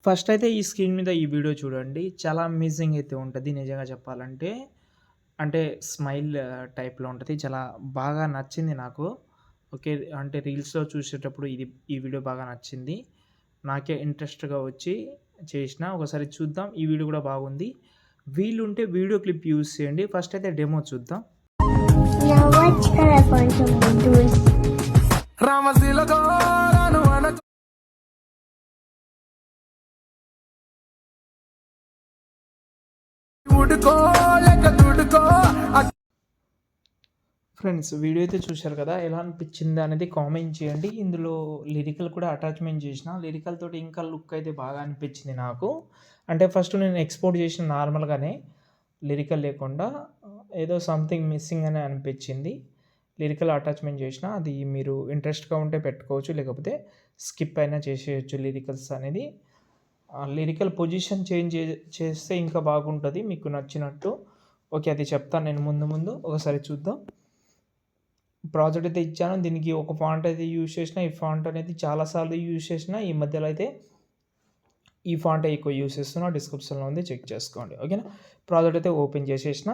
First అయితే ఈ screen మీద ఈ వీడియో చూడండి. చాలా అమేజింగ్ అయితే ఉంటది నిజంగా చెప్పాలంటే. అంటే స్మైల్ టైప్‌లో ఉంటది. చాలా బాగా నచ్చింది నాకు. ఓకే. అంటే రీల్స్‌లో చూసేటప్పుడు ఈ వీడియో బాగా నచ్చింది. నాకే ఇంట్రెస్ట్‌గా వచ్చి చేసిన. ఒకసారి చూద్దాం. ఈ వీడియో కూడా బాగుంది. వీలుంటే వీడియో క్లిప్ యూజ్ చేయండి. ఫస్ట్ అయితే డెమో చూద్దాం. Now what's the కొంచెం tools? ఫ్రెండ్స్ వీడియో అయితే చూశారు కదా! ఎలా అనిపించింది అనేది కామెంట్ చేయండి. ఇందులో లిరికల్ కూడా అటాచ్‌మెంట్ చేసిన. లిరికల్ తోటి ఇంకా లుక్ అయితే బాగా అనిపించింది నాకు. అంటే ఫస్ట్ నేను ఎక్స్‌పోర్ట్ చేసిన నార్మల్‌గానే లిరికల్ లేకుండా ఏదో సంథింగ్ మిస్సింగ్ అని అనిపించింది. లిరికల్ అటాచ్‌మెంట్ చేసిన. అది మీరు ఇంట్రెస్ట్‌గా ఉంటే పెట్టుకోవచ్చు. లేకపోతే స్కిప్ అయినా చేసేయొచ్చు లిరికల్స్ అనేది. లిరికల్ పొజిషన్ చేస్తే ఇంకా బాగుంటది మీకు నచ్చినట్టు. ఓకే. అది చెప్తాను నేను ముందు. ఒకసారి చూద్దాం. ప్రాజెక్ట్ అయితే ఇచ్చాను. దీనికి ఒక ఫాంట్ అయితే యూజ్ చేసిన. ఈ ఫాంట్ అనేది చాలా సార్లు యూజ్ చేసిన. ఈ మధ్యలో అయితే ఈ ఫాంటే ఎక్కువ యూజ్ చేస్తున్నా. డిస్క్రిప్షన్‌లో ఉంది చెక్ చేసుకోండి. ఓకేనా. ప్రాజెక్ట్ అయితే ఓపెన్ చేసేసిన.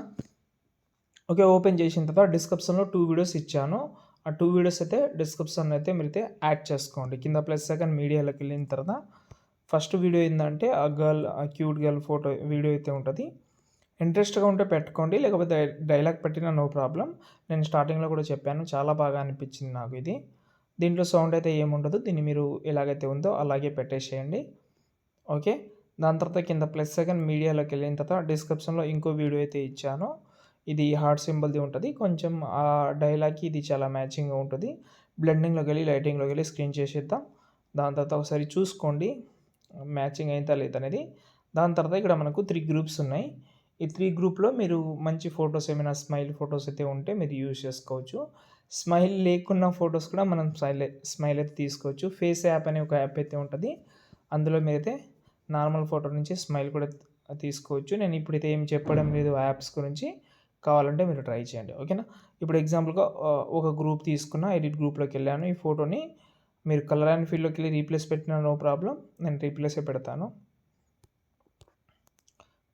ఓకే. ఓపెన్ చేసిన తర్వాత డిస్క్రిప్షన్‌లో 2 వీడియోస్ ఇచ్చాను. ఆ 2 వీడియోస్ అయితే డిస్క్రిప్షన్‌లో అయితే మీరైతే యాడ్ చేసుకోండి. కింద ప్లస్ సెకండ్ మీడియాలోకి వెళ్ళిన తర్వాత ఫస్ట్ వీడియో ఏందంటే ఆ క్యూట్ గర్ల్ ఫోటో వీడియో అయితే ఉంటది. ఇంట్రెస్ట్‌గా ఉంటే పెట్టుకోండి. లేకపోతే డైలాగ్ పెట్టినా నో ప్రాబ్లమ్. నేను స్టార్టింగ్‌లో కూడా చెప్పాను. చాలా బాగా అనిపించింది నాకు ఇది. దీంట్లో సౌండ్ అయితే ఏముండదు. దీన్ని మీరు ఎలాగైతే ఉందో అలాగే పెట్టేసేయండి. ఓకే. దాని తర్వాత కింద ప్లస్ సెకండ్ మీడియాలోకి వెళ్ళిన తర్వాత డిస్క్రిప్షన్‌లో ఇంకో వీడియో అయితే ఇచ్చాను. ఇది హార్ట్ సింబల్‌ది ఉంటది. కొంచెం ఆ డైలాగ్‌కి ఇది చాలా మ్యాచింగ్‌గా ఉంటది. బ్లెండింగ్‌లోకెళ్ళి, లైటింగ్‌లోకెళ్ళి స్క్రీన్ చేసేద్దాం. దాని తర్వాత ఒకసారి చూసుకోండి. మ్యాచింగ్ అయిందా లేదనేది. దాని తర్వాత ఇక్కడ మనకు 3 గ్రూప్స్ ఉన్నాయి. ఈ 3 గ్రూప్‌లో మీరు మంచి ఫోటోస్ ఏమైనా స్మైల్ ఫోటోస్ అయితే ఉంటే మీరు యూజ్ చేసుకోవచ్చు. స్మైల్ లేకున్న ఫోటోస్ కూడా మనం స్మైల్ అయితే తీసుకోవచ్చు. ఫేస్ యాప్ అనే ఒక యాప్ అయితే ఉంటది. అందులో మీరైతే నార్మల్ ఫోటో నుంచి స్మైల్ కూడా తీసుకోవచ్చు. నేను ఇప్పుడైతే ఏమి చెప్పడం లేదు ఆ యాప్స్ గురించి. కావాలంటే మీరు ట్రై చేయండి. ఓకేనా. ఇప్పుడు ఎగ్జాంపుల్‌గా ఒక గ్రూప్ తీసుకున్న ఎడిట్ గ్రూప్‌లోకెళ్ళాను. ఈ ఫోటోని మీరు కలర్ అండ్ ఫీల్డ్‌లోకెళ్ళి రీప్లేస్ పెట్టినా నో ప్రాబ్లమ్. నేను రీప్లేసే పెడతాను.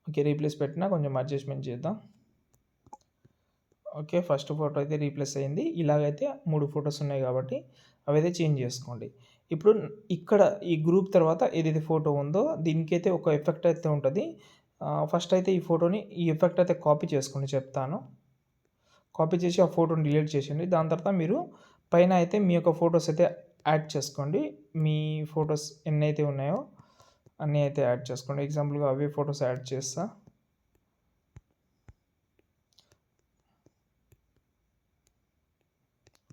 ఓకే. రీప్లేస్ పెట్టినా కొంచెం అడ్జస్ట్‌మెంట్ చేద్దాం. ఓకే. ఫస్ట్ ఫోటో అయితే రీప్లేస్ అయింది. ఇలాగైతే 3 ఫోటోస్ ఉన్నాయి కాబట్టి అవైతే చేంజ్ చేసుకోండి. ఇప్పుడు ఇక్కడ ఈ గ్రూప్ తర్వాత ఏదైతే ఫోటో ఉందో దీనికైతే ఒక ఎఫెక్ట్ అయితే ఉంటది. ఫస్ట్ అయితే ఈ ఎఫెక్ట్ అయితే కాపీ చేసుకోండి చెప్తాను. కాపీ చేసి ఆ ఫోటోని డిలీట్ చేసేయండి. దాని తర్వాత మీరు పైన అయితే మీ యొక్క ఫోటోస్ అయితే యాడ్ చేసుకోండి. మీ ఫోటోస్ ఎన్నైతే ఉన్నాయో అన్నీ అయితే యాడ్ చేసుకోండి. ఎగ్జాంపుల్‌గా అవే ఫోటోస్ యాడ్ చేస్తా.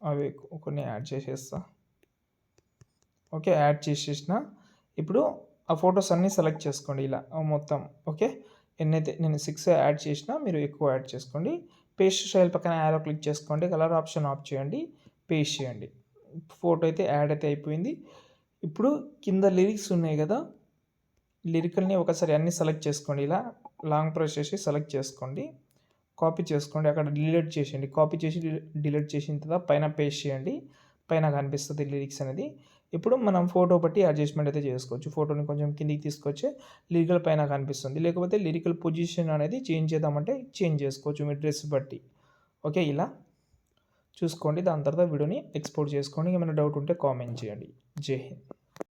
అవి కొన్ని యాడ్ చేసేస్తా. ఓకే. యాడ్ చేసేసిన. ఇప్పుడు ఆ ఫోటోస్ అన్నీ సెలెక్ట్ చేసుకోండి ఇలా మొత్తం. ఓకే. ఎన్నైతే నేను 6 యాడ్ చేసినా మీరు ఎక్కువ యాడ్ చేసుకోండి. పేస్ట్ స్టైల్ పక్కన యారో క్లిక్ చేసుకోండి. కలర్ ఆప్షన్ ఆఫ్ చేయండి. పేస్ట్ చేయండి. ఫోటో అయితే యాడ్ అయితే అయిపోయింది. ఇప్పుడు కింద లిరిక్స్ ఉన్నాయి కదా! లిరికల్‌ని ఒకసారి అన్నీ సెలెక్ట్ చేసుకోండి. ఇలా లాంగ్ ప్రెస్ చేసి సెలెక్ట్ చేసుకోండి. కాపీ చేసుకోండి. అక్కడ డిలీట్ చేసేయండి. కాపీ చేసి డిలీట్ చేసిన తర్వాత పైన పేస్ట్ చేయండి. పైన కనిపిస్తది లిరిక్స్ అనేది. ఇప్పుడు మనం ఫోటో బట్టి అడ్జస్ట్‌మెంట్ అయితే చేసుకోవచ్చు. ఫోటోని కొంచెం కిందికి తీసుకొచ్చి లిరికల్ పైన కనిపిస్తుంది. లేకపోతే లిరికల్ పొజిషన్ అనేది చేంజ్ చేద్దామంటే చేంజ్ చేసుకోవచ్చు మీ డ్రెస్ బట్టి. ఓకే. ఇలా చూసుకోండి. దాని తర్వాత వీడియోని ఎక్స్‌పోర్ట్ చేసుకోండి. ఏమైనా డౌట్ ఉంటే కామెంట్ చేయండి. జై హింద్.